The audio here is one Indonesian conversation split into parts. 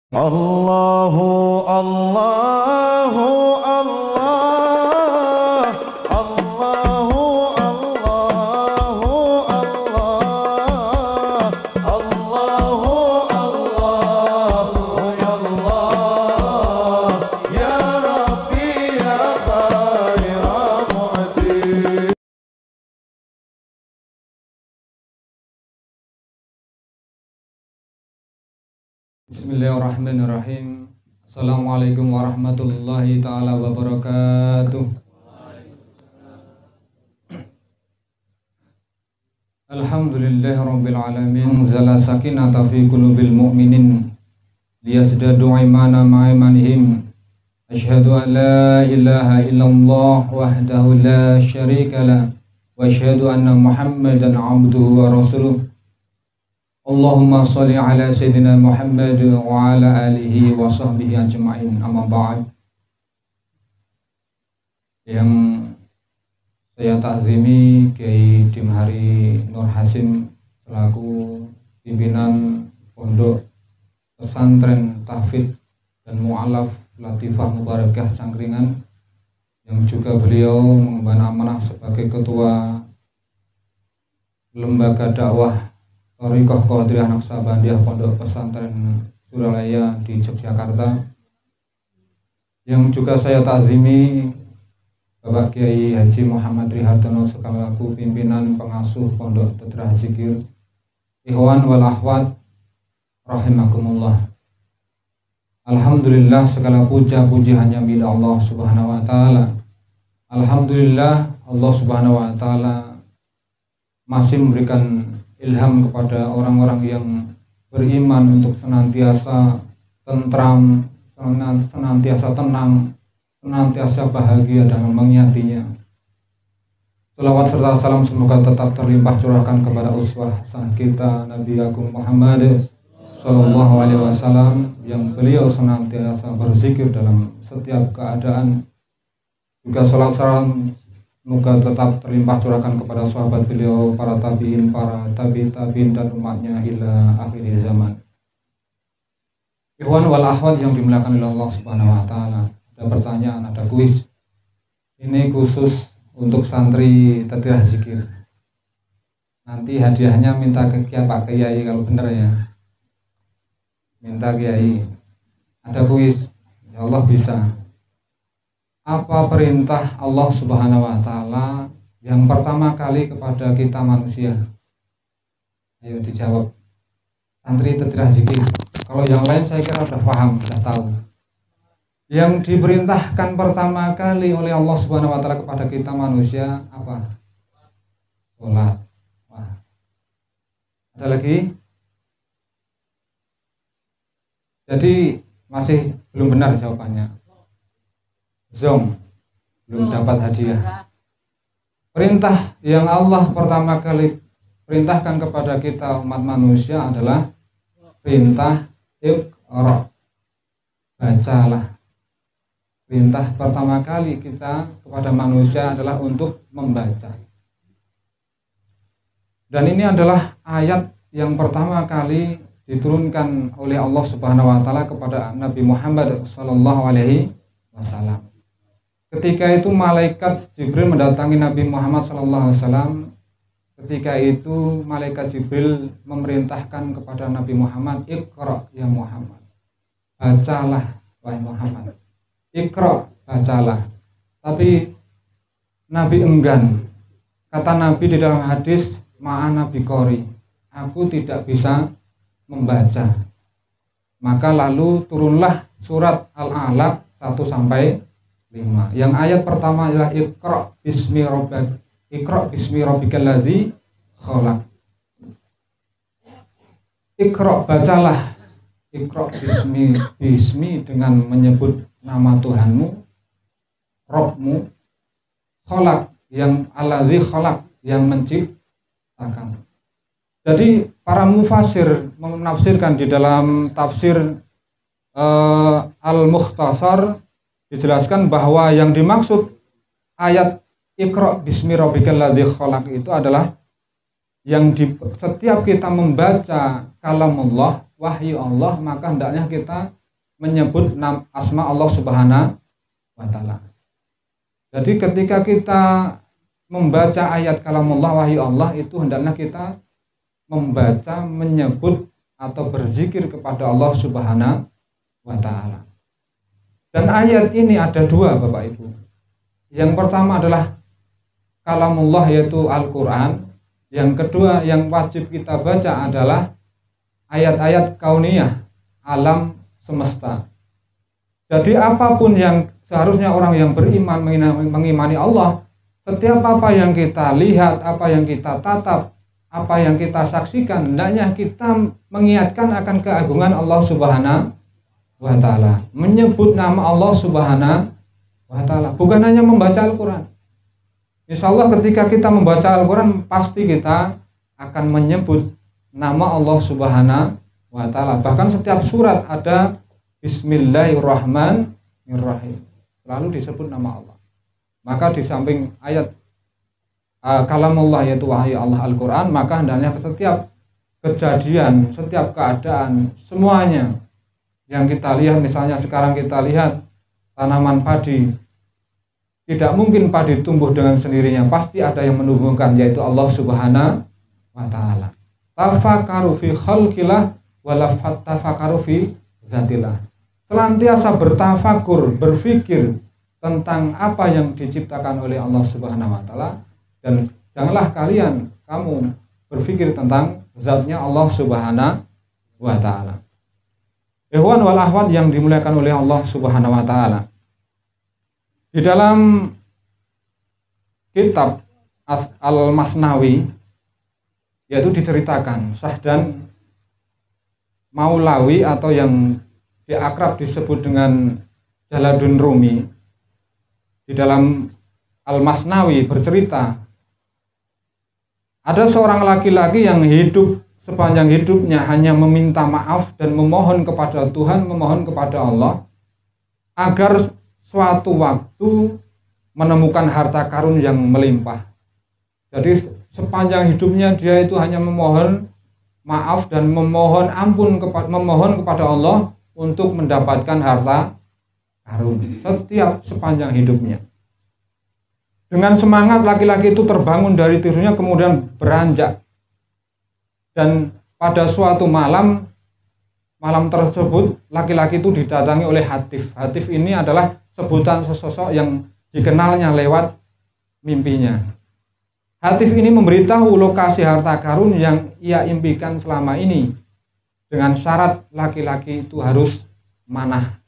Allahu Allahu Allah Allahu Allahu Allah Allahu Allahu ya Allah ya Rabbi ya khaira mu'ti. Bismillahirrahmanirrahim. Assalamualaikum warahmatullahi ta'ala wabarakatuh. Alhamdulillahi rabbil alamin. Zala sakinata fi qulubil mu'minin liyazdadu imana ma'imanihim. Asyhadu an la ilaha illallah wahdahu la syarika lah wa asyhadu anna Muhammadan abduhu wa rasuluh. Allahumma sholli ala sayyidina Muhammad wa ala alihi wa sahbihi ajma'in, amma ba'd. Yang saya takzimi Kiai Dimhari Nur Hasim selaku pimpinan Pondok Pesantren Tahfidz dan Mu'alaf Latifah Mubarakah Sangkringan, yang juga beliau mengemban amanah sebagai ketua lembaga dakwah Thariqah Qadiriyah Naqsabandiyah Pondok Pesantren Suralaya di Yogyakarta, yang juga saya takzimi Bapak Kiai Haji Muhammad Rihartono selaku pimpinan pengasuh Pondok Tetra Zikir. Ikhwan wal akhwat rahimakumullah. Alhamdulillah, segala puja-puji hanya milik Allah Subhanahu wa taala. Alhamdulillah, Allah Subhanahu wa taala masih memberikan ilham kepada orang-orang yang beriman untuk senantiasa tentram, senantiasa tenang, senantiasa bahagia dalam mengiatinya. Selawat serta salam semoga tetap terlimpah curahkan kepada uswah sang kita Nabi Agung Muhammad Sallallahu Alaihi Wasallam, yang beliau senantiasa berzikir dalam setiap keadaan. Juga salam semoga tetap terlimpah curahkan kepada sahabat beliau, para tabi'in, para tabi'in dan umatnya hingga akhir zaman. Ikhwan wal akhwat yang dimuliakan oleh Allah Subhanahu wa taala. Ada pertanyaan, ada kuis. Ini khusus untuk santri Tetra Zikir. Nanti hadiahnya minta ke Pak Kiai kalau benar ya. Minta Kiai. Ada kuis. Ya Allah bisa. Apa perintah Allah Subhanahu wa taala yang pertama kali kepada kita manusia? Ayo dijawab. Santri Tetra Zikir. Kalau yang lain saya kira sudah paham, sudah tahu. Yang diperintahkan pertama kali oleh Allah Subhanahu wa taala kepada kita manusia apa? Salat. Wah. Ada lagi? Jadi masih belum benar jawabannya. Zong, belum dapat hadiah. Perintah yang Allah pertama kali perintahkan kepada kita umat manusia adalah perintah Iqra. Bacalah. Perintah pertama kali kita kepada manusia adalah untuk membaca. Dan ini adalah ayat yang pertama kali diturunkan oleh Allah Subhanahu wa taala kepada Nabi Muhammad sallallahu alaihi wasallam. Ketika itu malaikat Jibril mendatangi Nabi Muhammad SAW. Ketika itu malaikat Jibril memerintahkan kepada Nabi Muhammad, Iqra ya Muhammad. Bacalah wahai Muhammad. Iqra, bacalah. Tapi Nabi enggan. Kata Nabi di dalam hadis, ma'ana biqori, aku tidak bisa membaca. Maka lalu turunlah surat Al-Alaq 1 sampai 5. Yang ayat pertama adalah Iqra bismi rabbik, Iqra bismi rabbikal ladzi khalaq. Iqra, bacalah. Iqra bismi dengan menyebut nama Tuhanmu, Rabbmu, khalaq yang alladzi khalaq yang menciptakan. Jadi para mufasir menafsirkan di dalam tafsir Al-Mukhtasar dijelaskan bahwa yang dimaksud ayat Iqra bismi rabbikal ladzi khalaq itu adalah yang di setiap kita membaca kalamullah, wahyu Allah, maka hendaknya kita menyebut asma Allah Subhanahu wa Ta'ala. Jadi ketika kita membaca ayat kalamullah wahyu Allah, itu hendaknya kita membaca, menyebut atau berzikir kepada Allah Subhanahu wa Ta'ala. Dan ayat ini ada dua, Bapak Ibu. Yang pertama adalah kalamullah, yaitu Al-Quran. Yang kedua yang wajib kita baca adalah ayat-ayat kauniyah, alam semesta. Jadi apapun yang seharusnya orang yang beriman mengimani Allah, setiap apa yang kita lihat, apa yang kita tatap, apa yang kita saksikan, hendaknya kita mengingatkan akan keagungan Allah Subhanahu wa Ta'ala, menyebut nama Allah Subhanahu wa Ta'ala, bukan hanya membaca Al-Quran. Insya Allah ketika kita membaca Al-Quran, pasti kita akan menyebut nama Allah Subhanahu wa Ta'ala. Bahkan setiap surat ada Bismillahirrahmanirrahim, selalu disebut nama Allah. Maka di samping ayat kalamullah, yaitu wahyu Allah Al-Quran, maka hendaknya setiap kejadian, setiap keadaan, semuanya yang kita lihat, misalnya sekarang kita lihat tanaman padi, tidak mungkin padi tumbuh dengan sendirinya, pasti ada yang menumbuhkan, yaitu Allah Subhanahu wa Ta'ala. Tafakaru fi khalqillah wala tafakaru fi zatillah. Senantiasa bertafakur, berpikir tentang apa yang diciptakan oleh Allah Subhanahu wa Ta'ala, dan janganlah kamu berpikir tentang zatnya Allah Subhanahu wa Ta'ala. Ikhwan wal akhwat yang dimuliakan oleh Allah Subhanahu wa Ta'ala, di dalam kitab Al-Masnawi, yaitu diceritakan Sahdan Maulawi, atau yang diakrab disebut dengan Jalaluddin Rumi, di dalam Al-Masnawi bercerita, ada seorang laki-laki yang hidup sepanjang hidupnya hanya meminta maaf dan memohon kepada Tuhan, memohon kepada Allah agar suatu waktu menemukan harta karun yang melimpah. Jadi sepanjang hidupnya dia itu hanya memohon maaf dan memohon ampun kepada Allah untuk mendapatkan harta karun setiap sepanjang hidupnya. Dengan semangat laki-laki itu terbangun dari tidurnya, kemudian beranjak, dan pada suatu malam tersebut laki-laki itu didatangi oleh Hatif. Hatif ini adalah sebutan sesosok yang dikenalnya lewat mimpinya. Hatif ini memberitahu lokasi harta karun yang ia impikan selama ini, dengan syarat laki-laki itu harus memanah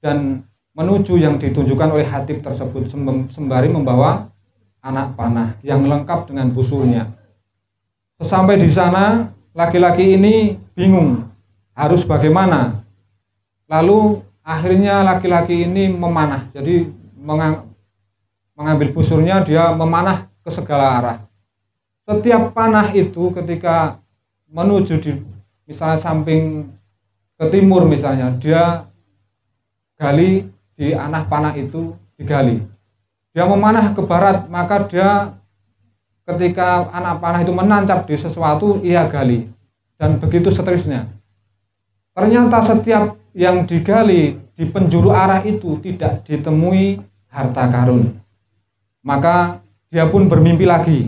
dan menuju yang ditunjukkan oleh Hatif tersebut, sembari membawa anak panah yang lengkap dengan busurnya. Sesampai di sana, laki-laki ini bingung harus bagaimana. Lalu akhirnya laki-laki ini memanah, jadi mengambil busurnya, dia memanah ke segala arah. Setiap panah itu ketika menuju misalnya samping ke timur, misalnya dia gali, di anak panah itu digali. Dia memanah ke barat, maka dia ketika anak panah itu menancap di sesuatu, ia gali, dan begitu seterusnya. Ternyata setiap yang digali di penjuru arah itu tidak ditemui harta karun. Maka dia pun bermimpi lagi.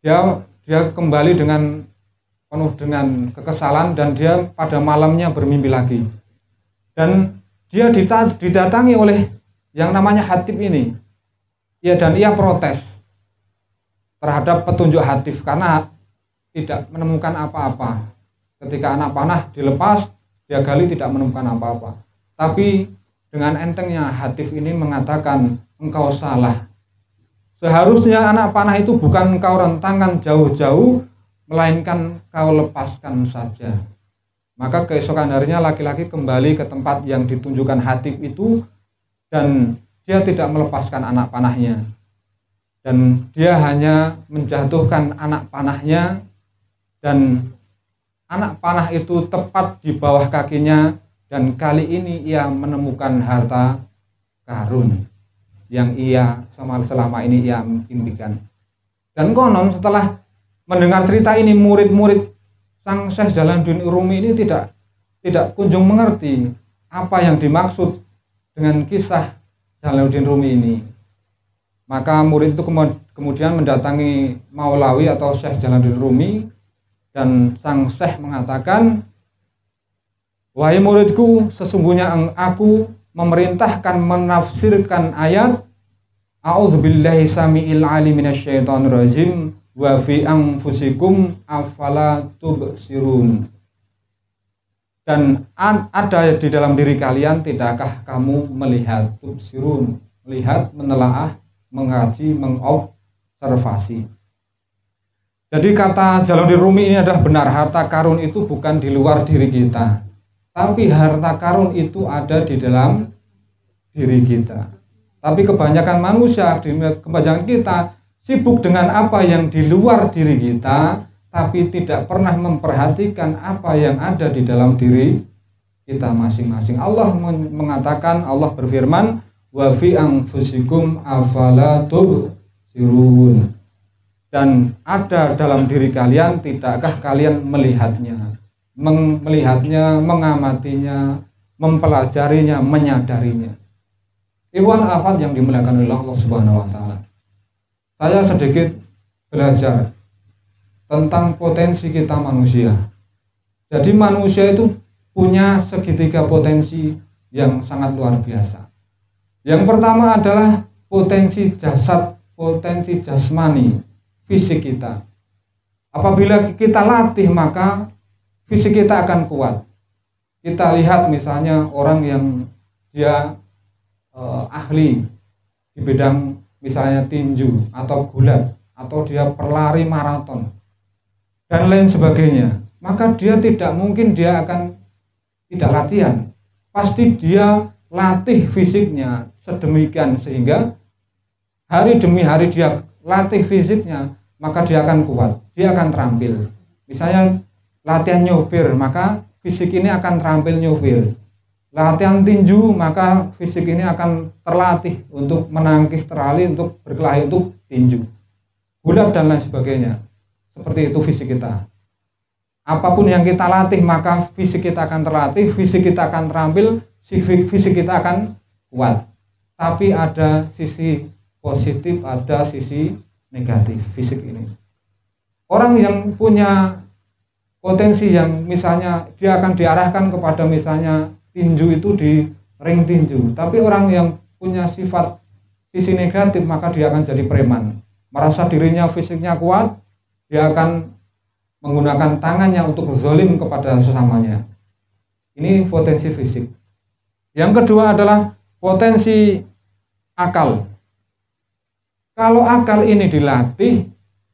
Dia kembali dengan penuh dengan kekesalan, dan dia pada malamnya bermimpi lagi. Dan dia didatangi oleh yang namanya Hatif ini. Dan ia protes terhadap petunjuk Hatif karena tidak menemukan apa-apa. Ketika anak panah dilepas, dia gali tidak menemukan apa-apa. Tapi dengan entengnya Hatif ini mengatakan, engkau salah. Seharusnya anak panah itu bukan engkau rentangkan jauh-jauh, melainkan kau lepaskan saja. Maka keesokan harinya laki-laki kembali ke tempat yang ditunjukkan Hatif itu, dan dia tidak melepaskan anak panahnya. Dan dia hanya menjatuhkan anak panahnya, dan anak panah itu tepat di bawah kakinya, dan kali ini ia menemukan harta karun yang selama ini ia impikan. Dan konon setelah mendengar cerita ini murid-murid Sang Syekh Jalaluddin Rumi ini tidak kunjung mengerti apa yang dimaksud dengan kisah Jalaluddin Rumi ini. Maka murid itu kemudian mendatangi Maulawi atau Syekh Jalaluddin Rumi, dan sang Syekh mengatakan, "Wahai muridku, sesungguhnya aku memerintahkan menafsirkan ayat A'udzubillahi samiil alim minasyaitonir rajim wa fi anfusikum afala tubsirun." Dan ada di dalam diri kalian, tidakkah kamu melihat? Tubsirun, melihat, menelaah, mengaji, mengobservasi. Jadi kata Jalaluddin Rumi ini adalah benar, harta karun itu bukan di luar diri kita, tapi harta karun itu ada di dalam diri kita. Tapi kebanyakan manusia, kebanyakan kita sibuk dengan apa yang di luar diri kita, tapi tidak pernah memperhatikan apa yang ada di dalam diri kita masing-masing. Allah mengatakan, Allah berfirman, wa fi anfusikum afala tubsirun. Dan ada dalam diri kalian, tidakkah kalian melihatnya, mengamatinya, mempelajarinya, menyadarinya. Ikhwan akhwat yang dimuliakan oleh Allah Subhanahu wa taala. Saya sedikit belajar tentang potensi kita manusia. Jadi manusia itu punya segitiga potensi yang sangat luar biasa. Yang pertama adalah potensi jasad, potensi jasmani, fisik kita. Apabila kita latih, maka fisik kita akan kuat. Kita lihat misalnya orang yang dia ahli di bidang misalnya tinju atau gulat, atau dia pelari maraton dan lain sebagainya, maka dia tidak mungkin dia akan tidak latihan. Pasti dia latih fisiknya sedemikian sehingga hari demi hari dia latih fisiknya, maka dia akan kuat, dia akan terampil. Misalnya latihan nyopir, maka fisik ini akan terampil nyopir. Latihan tinju, maka fisik ini akan terlatih untuk menangkis terali, untuk berkelahi, untuk tinju, gulat dan lain sebagainya. Seperti itu fisik kita. Apapun yang kita latih, maka fisik kita akan terlatih, fisik kita akan terampil, fisik kita akan kuat. Tapi ada sisi positif, ada sisi negatif fisik ini. Orang yang punya potensi yang misalnya dia akan diarahkan kepada misalnya tinju itu di ring tinju, tapi orang yang punya sifat sisi negatif, maka dia akan jadi preman. Merasa dirinya fisiknya kuat, dia akan menggunakan tangannya untuk zalim kepada sesamanya. Ini potensi fisik. Yang kedua adalah potensi akal. Kalau akal ini dilatih,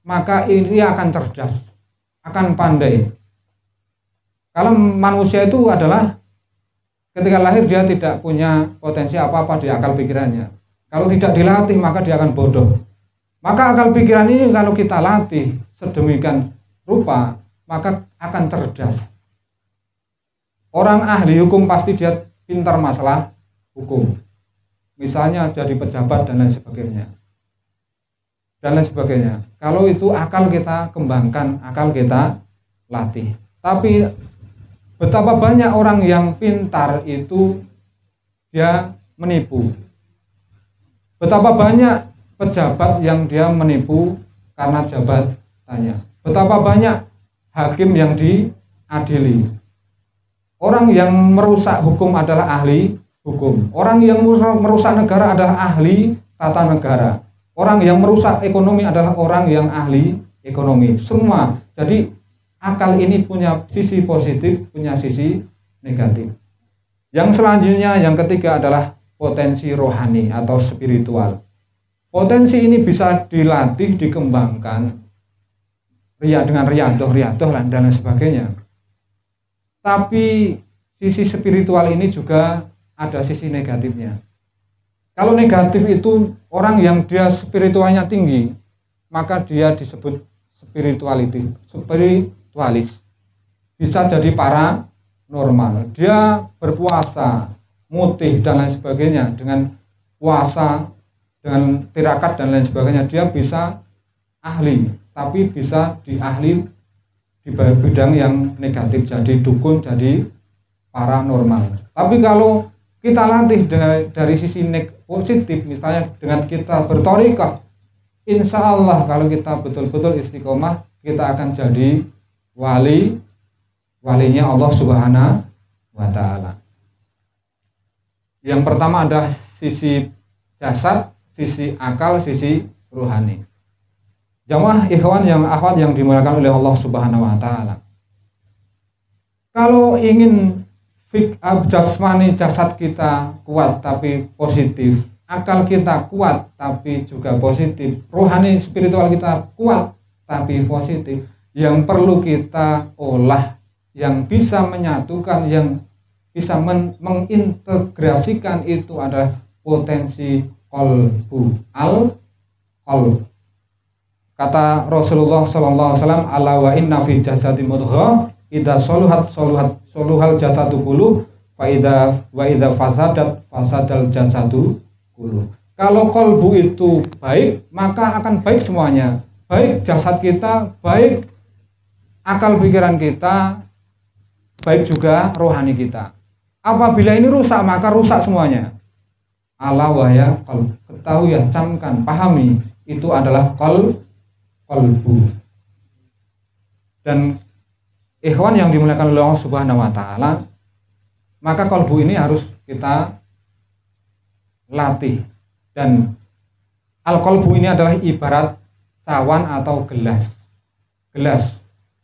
maka ini akan cerdas, akan pandai. Kalau manusia itu adalah ketika lahir dia tidak punya potensi apa-apa di akal pikirannya. Kalau tidak dilatih, maka dia akan bodoh. Maka akal pikiran ini kalau kita latih sedemikian rupa, maka akan cerdas. Orang ahli hukum pasti dia pintar masalah hukum. Misalnya jadi pejabat dan lain sebagainya. Dan lain sebagainya. Kalau itu akal kita kembangkan, akal kita latih. Tapi betapa banyak orang yang pintar itu dia menipu. Betapa banyak pejabat yang dia menipu karena jabatannya. Betapa banyak hakim yang diadili. Orang yang merusak hukum adalah ahli hukum. Orang yang merusak negara adalah ahli tata negara. Orang yang merusak ekonomi adalah orang yang ahli ekonomi. Semua. Jadi akal ini punya sisi positif, punya sisi negatif. Yang selanjutnya, yang ketiga adalah potensi rohani atau spiritual. Potensi ini bisa dilatih, dikembangkan dengan riadoh dan lain sebagainya. Tapi sisi spiritual ini juga ada sisi negatifnya. Kalau negatif itu orang yang dia spiritualnya tinggi, maka dia disebut spiritualis. Bisa jadi paranormal. Dia berpuasa, mutih dan lain sebagainya. Dengan puasa, dengan tirakat dan lain sebagainya, dia bisa ahli tapi bisa di ahli di bidang yang negatif, jadi dukun, jadi paranormal. Tapi kalau kita latih dari sisi positif, misalnya dengan kita berthariqah, insya Allah kalau kita betul-betul istiqomah, kita akan jadi walinya Allah Subhanahu wa Ta'ala. Yang pertama adalah sisi jasad, sisi akal, sisi rohani. Jamaah ikhwan yang akhwat yang dimuliakan oleh Allah Subhanahu wa Ta'ala. Kalau ingin jasmani jasad kita kuat tapi positif, akal kita kuat tapi juga positif, rohani spiritual kita kuat tapi positif, yang perlu kita olah, yang bisa menyatukan, yang bisa mengintegrasikan itu adalah potensi qalbu, qalb. Kata Rasulullah sallallahu alaihi wasallam, ala wa inna fi jasadi mudghah idza soluhal jasadu kullu fa idza fasadal jasadu kullu. Kalau qalbu itu baik, maka akan baik semuanya. Baik jasad kita, baik akal pikiran kita, baik juga rohani kita. Apabila ini rusak, maka rusak semuanya. Ala wahya qalb. Ketahui ya, camkan, pahami, itu adalah qalbu. Dan ikhwan yang dimuliakan oleh Allah Subhanahu wa Ta'ala, maka qalbu ini harus kita latih. Dan al-qalbu ini adalah ibarat cawan atau gelas.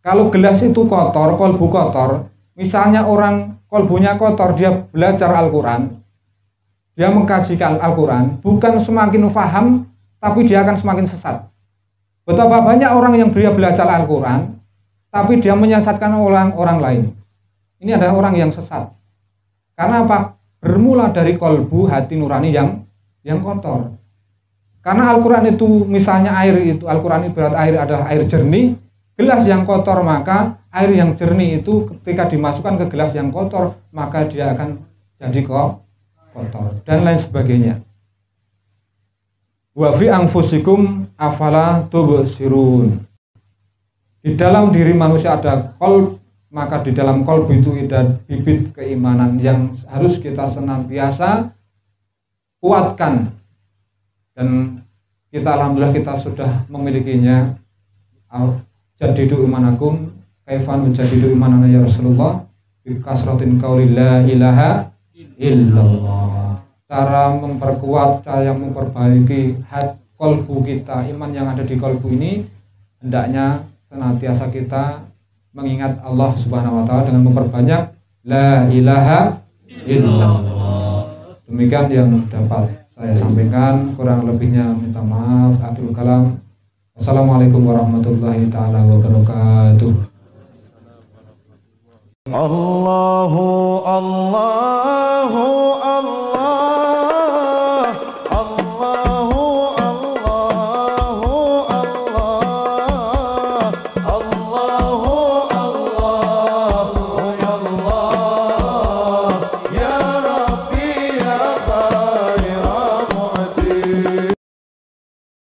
Kalau gelas itu kotor, qalbu kotor, misalnya orang qalbunya kotor, dia belajar Al-Quran, dia mengkaji Al-Quran, bukan semakin paham, tapi dia akan semakin sesat. Betapa banyak orang yang dia belajar Al-Quran, tapi dia menyesatkan orang lain. Ini adalah orang yang sesat. Karena apa? Bermula dari qalbu, hati nurani yang kotor. Karena Al-Quran itu, misalnya air itu, Al-Quran ibarat air adalah air jernih, gelas yang kotor, maka air yang jernih itu ketika dimasukkan ke gelas yang kotor, maka dia akan jadi kotor, dan lain sebagainya. Wa fi anfusikum afala tubsirun. Di dalam diri manusia ada qalb, maka di dalam qalb itu ada bibit keimanan yang harus kita senantiasa kuatkan. Dan kita alhamdulillah kita sudah memilikinya. Jadidu imanakum kaifan menjadidu imanana ya Rasulullah bi kasratin qauli la ilaha illallah. Cara memperkuat, cara memperbaiki qalbu kita, iman yang ada di qalbu ini, hendaknya senantiasa kita mengingat Allah Subhanahu wa Ta'ala dengan memperbanyak la ilaha illallah. Demikian yang dapat saya sampaikan, kurang lebihnya minta maaf. Akhirul kalam. Wassalamualaikum warahmatullahi taala wabarakatuh. Allahu